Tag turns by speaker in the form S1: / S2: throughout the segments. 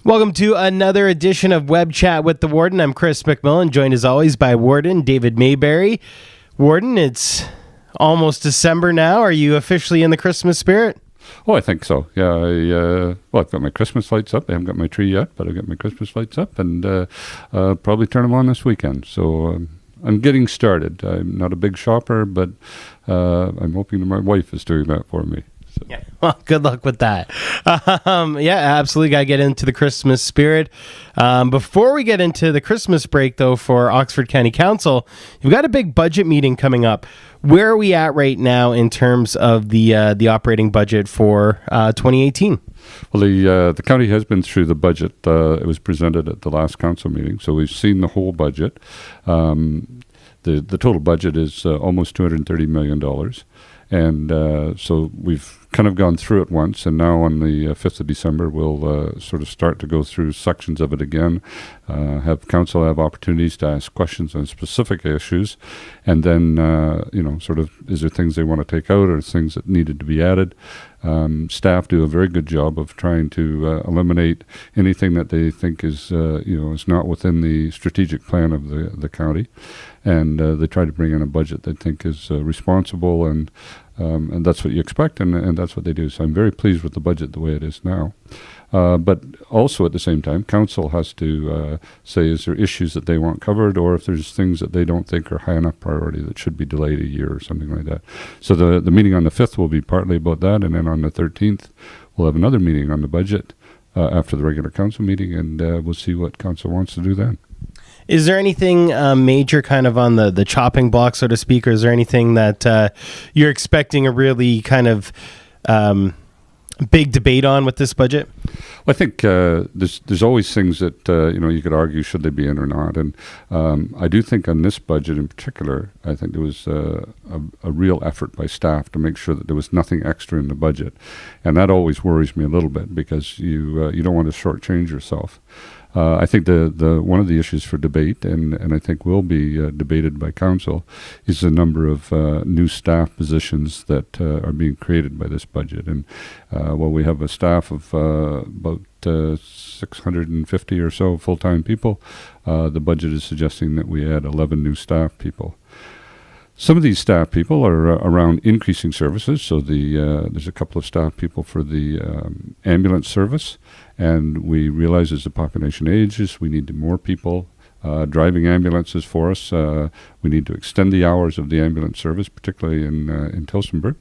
S1: Welcome to another edition of Web Chat with the Warden. I'm Chris McMillan, joined as always by Warden David Mayberry. Warden, it's almost December now. Are you officially in the Christmas spirit?
S2: Oh, I think so. Yeah, I've got my Christmas lights up. I haven't got my tree yet, but I've got my Christmas lights up, and probably turn them on this weekend. So I'm getting started. I'm not a big shopper, but I'm hoping that my wife is doing that for me. So.
S1: Yeah, well, good luck with that. Yeah, absolutely got to get into the Christmas spirit. Before we get into the Christmas break, though, for Oxford County Council, you've got a big budget meeting coming up. Where are we at right now in terms of the operating budget for 2018?
S2: Well, the county has been through the budget. It was presented at the last council meeting, so we've seen the whole budget. The total budget is almost $230 million. And so we've kind of gone through it once, and now on the 5th of December, we'll sort of start to go through sections of it again, have council have opportunities to ask questions on specific issues, and then, sort of, is there things they want to take out or things that needed to be added? Staff do a very good job of trying to eliminate anything that they think is not within the strategic plan of the county, and they try to bring in a budget they think is responsible, and that's what you expect, and that's what they do. So I'm very pleased with the budget the way it is now. But also at the same time, council has to say, is there issues that they want covered, or if there's things that they don't think are high enough priority that should be delayed a year or something like that. So the meeting on the 5th will be partly about that, and then on the 13th, we'll have another meeting on the budget after the regular council meeting, and we'll see what council wants to do then.
S1: Is there anything major kind of on the chopping block, so to speak, or is there anything that you're expecting a really kind of big debate on with this budget?
S2: Well, I think there's always things that you could argue should they be in or not, and I do think on this budget in particular, I think there was a real effort by staff to make sure that there was nothing extra in the budget, and that always worries me a little bit because you don't want to shortchange yourself. I think the one of the issues for debate, and I think will be debated by council, is the number of new staff positions that are being created by this budget. And we have a staff of about 650 or so full-time people. The budget is suggesting that we add 11 new staff people. Some of these staff people are around increasing services, so there's a couple of staff people for the ambulance service, and we realize as the population ages, we need more people driving ambulances for us. We need to extend the hours of the ambulance service, particularly in Tillsonburg.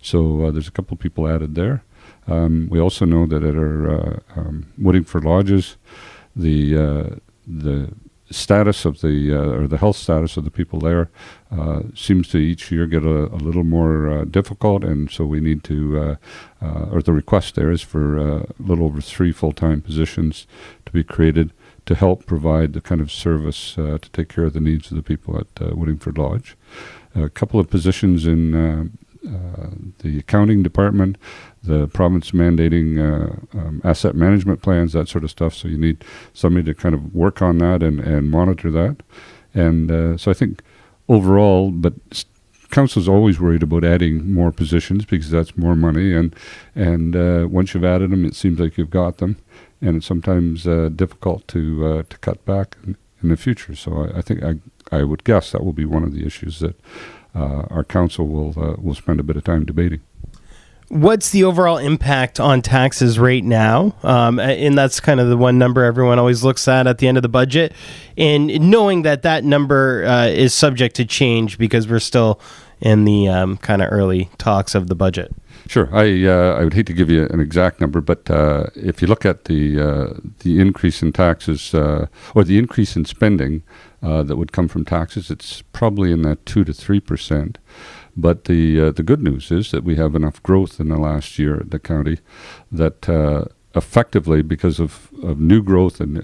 S2: So there's a couple of people added there. We also know that at our Woodingford lodges, the status of the health status of the people there seems to each year get a little more difficult, and so we need to, or the request there is for a little over 3 full-time positions to be created to help provide the kind of service to take care of the needs of the people at Woodingford Lodge. A couple of positions in the accounting department, the province mandating asset management plans, that sort of stuff. So you need somebody to kind of work on that and monitor that. And so I think overall, but council's always worried about adding more positions because that's more money. And once you've added them, it seems like you've got them. And it's sometimes difficult to cut back in the future. So I think I would guess that will be one of the issues that our council will spend a bit of time debating.
S1: What's the overall impact on taxes right now? And that's kind of the one number everyone always looks at the end of the budget. And knowing that number is subject to change because we're still in the kind of early talks of the budget.
S2: Sure. I would hate to give you an exact number, but if you look at the increase in taxes or the increase in spending that would come from taxes, it's probably in that 2 to 3%. But the good news is that we have enough growth in the last year at the county that effectively, because of new growth and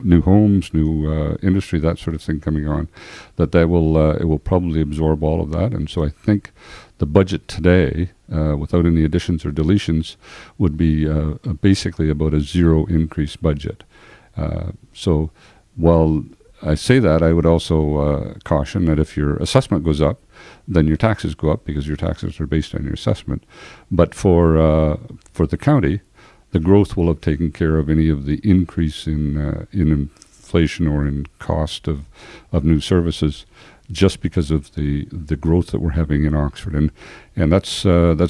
S2: new homes, new industry, that sort of thing coming on, that it will probably absorb all of that. And so I think the budget today, without any additions or deletions, would be basically about a zero increase budget. So while I say that, I would also caution that if your assessment goes up, then your taxes go up because your taxes are based on your assessment. But for the county, the growth will have taken care of any of the increase in inflation or in cost of new services, just because of the growth that we're having in Oxford, and that's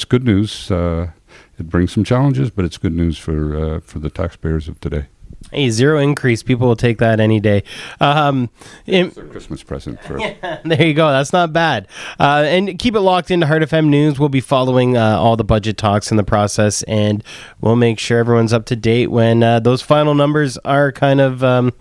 S2: good news. It brings some challenges, but it's good news for the taxpayers of today.
S1: Hey, zero increase. People will take that any day.
S2: It's a Christmas present.
S1: There you go. That's not bad. And keep it locked into Heart FM News. We'll be following all the budget talks in the process, and we'll make sure everyone's up to date when those final numbers are kind of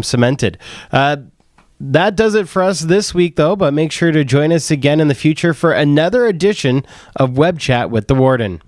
S1: cemented. That does it for us this week, though, but make sure to join us again in the future for another edition of Web Chat with the Warden.